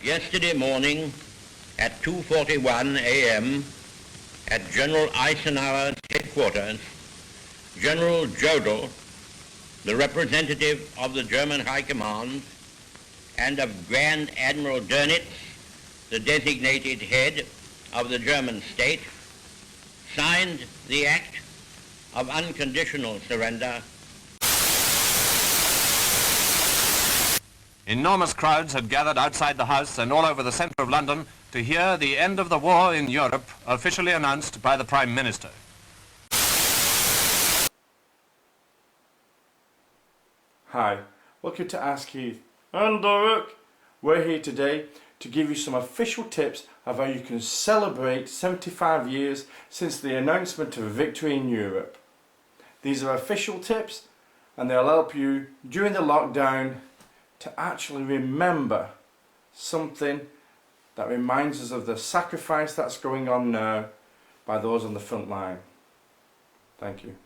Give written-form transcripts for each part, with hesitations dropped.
Yesterday morning at 2:41 a.m. at General Eisenhower's headquarters, General Jodl, the representative of the German High Command, and of Grand Admiral Dönitz, the designated head of the German state, signed the act of unconditional surrender. Enormous crowds had gathered outside the House and all over the centre of London to hear the end of the war in Europe officially announced by the Prime Minister. Hi, welcome to Ask Keith. I'm Derek. We're here today to give you some official tips of how you can celebrate 75 years since the announcement of victory in Europe. These are official tips and they'll help you during the lockdown to actually remember something that reminds us of the sacrifice that's going on now by those on the front line. Thank you.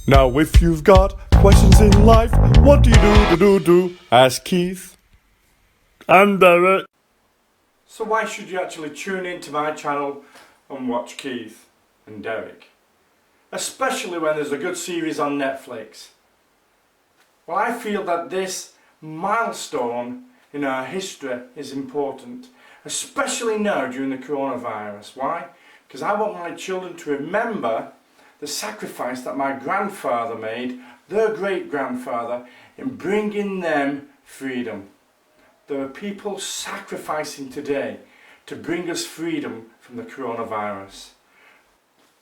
Now if you've got questions in life, what do you do? Ask Keith. I'm Derek. So why should you actually tune into my channel and watch Keith and Derek? Especially when there's a good series on Netflix. Well, I feel that this milestone in our history is important, especially now during the coronavirus. Why? Because I want my children to remember the sacrifice that my grandfather made, their great-grandfather, in bringing them freedom. There are people sacrificing today to bring us freedom from the coronavirus.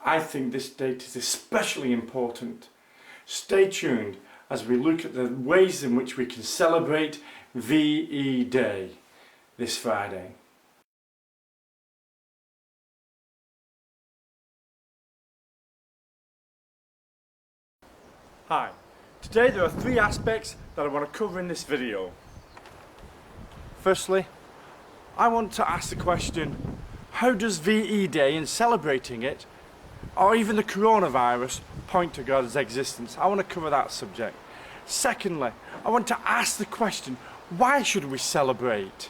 I think this date is especially important. Stay tuned as we look at the ways in which we can celebrate VE Day this Friday. Hi, today there are three aspects that I want to cover in this video. Firstly, I want to ask the question, how does VE Day and celebrating it, or even the coronavirus, point to God's existence? I want to cover that subject. Secondly, I want to ask the question, why should we celebrate,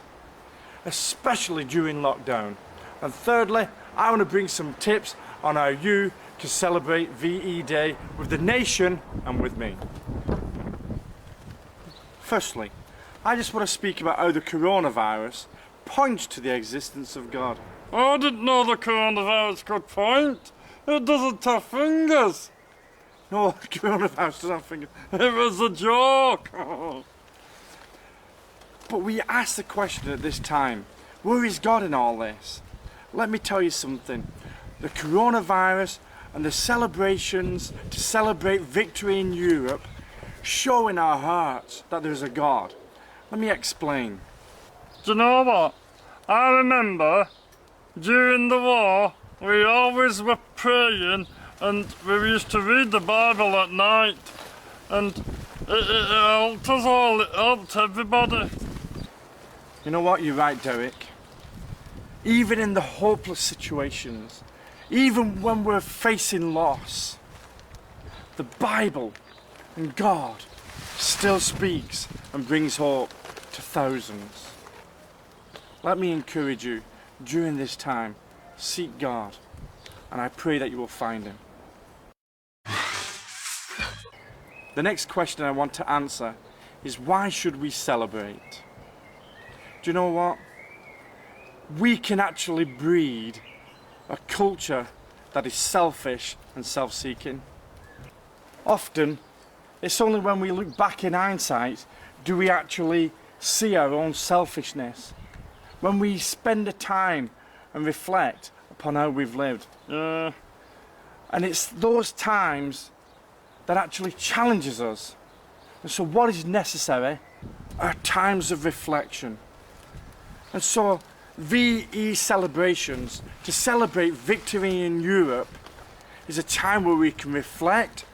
especially during lockdown? And thirdly, I want to bring some tips on how you can celebrate VE Day with the nation and with me. Firstly, I just want to speak about how the coronavirus points to the existence of God. I didn't know the coronavirus could point. It doesn't have fingers. No, the coronavirus doesn't have fingers. It was a joke. But we ask the question at this time, where is God in all this? Let me tell you something. The coronavirus and the celebrations to celebrate victory in Europe show in our hearts that there's a God. Let me explain. Do you know what? I remember during the war we always were praying and we used to read the Bible at night and it helped us all, it helped everybody. You know what, you're right, Derek. Even in the hopeless situations, even when we're facing loss, the Bible and God still speaks and brings hope to thousands. Let me encourage you, during this time, seek God, and I pray that you will find Him. The next question I want to answer is, why should we celebrate? Do you know what? We can actually breed a culture that is selfish and self-seeking. Often, it's only when we look back in hindsight do we actually see our own selfishness. When we spend the time and reflect upon how we've lived. And it's those times that actually challenges us. And so what is necessary are times of reflection. And so VE celebrations, to celebrate victory in Europe, is a time where we can reflect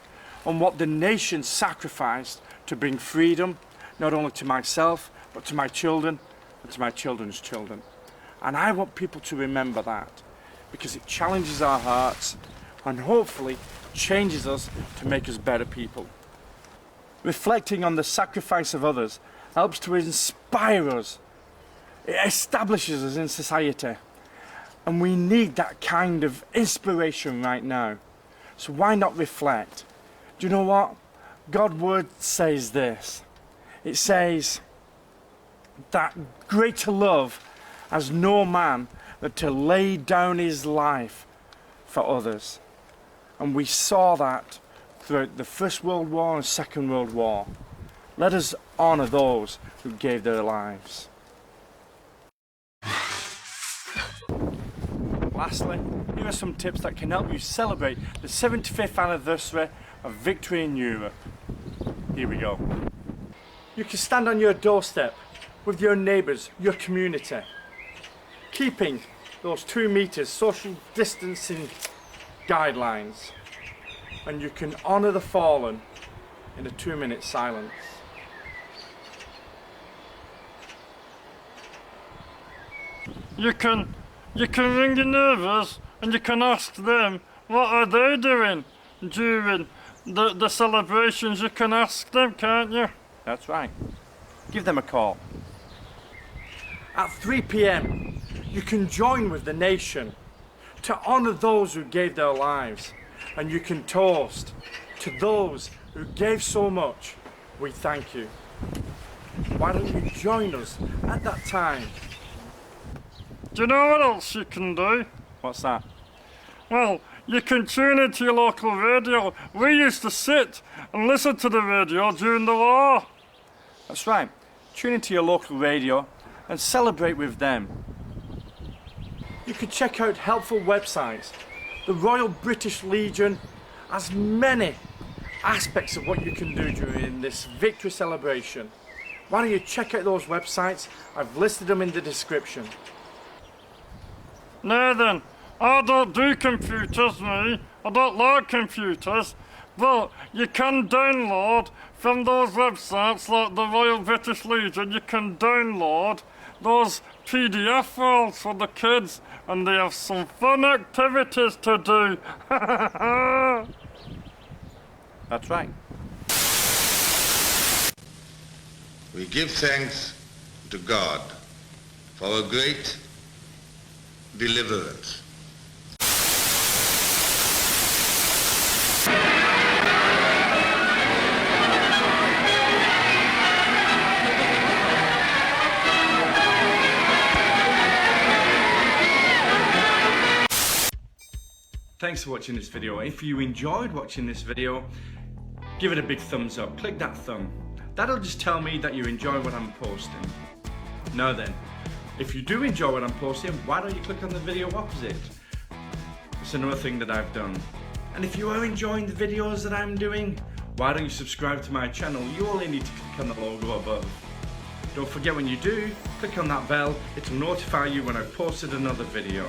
on what the nation sacrificed to bring freedom, not only to myself, but to my children and to my children's children. And I want people to remember that, because it challenges our hearts and hopefully changes us to make us better people. Reflecting on the sacrifice of others helps to inspire us. It establishes us in society. And we need that kind of inspiration right now. So why not reflect? Do you know what? God's word says this. It says that greater love has no man than to lay down his life for others. And we saw that throughout the First World War and Second World War. Let us honour those who gave their lives. Lastly, here are some tips that can help you celebrate the 75th anniversary of victory in Europe. Here we go. You can stand on your doorstep with your neighbours, your community, keeping those 2 metres social distancing guidelines, and you can honour the fallen in a 2-minute silence. You can ring your neighbours and you can ask them what are they doing during the celebrations. You can ask them, can't you? That's right. Give them a call. At 3 p.m, you can join with the nation to honour those who gave their lives, and you can toast to those who gave so much. We thank you. Why don't you join us at that time? Do you know what else you can do? What's that? Well, you can tune into your local radio. We used to sit and listen to the radio during the war. That's right. Tune into your local radio and celebrate with them. You can check out helpful websites. The Royal British Legion has many aspects of what you can do during this victory celebration. Why don't you check out those websites? I've listed them in the description. Now then, I don't do computers, me. I don't like computers. But you can download from those websites like the Royal British Legion, you can download those PDF files for the kids, and they have some fun activities to do. That's right. We give thanks to God for a great deliverance. Thanks for watching this video. If you enjoyed watching this video, give it a big thumbs up. Click that thumb. That'll just tell me that you enjoy what I'm posting. Now then, if you do enjoy what I'm posting, why don't you click on the video opposite? It's another thing that I've done. And if you are enjoying the videos that I'm doing, why don't you subscribe to my channel? You only need to click on the logo above. Don't forget, when you do, click on that bell. It'll notify you when I've posted another video.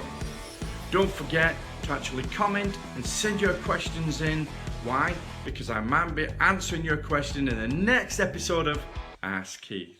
Don't forget to actually comment and send your questions in. Why? Because I might be answering your question in the next episode of Ask Keith.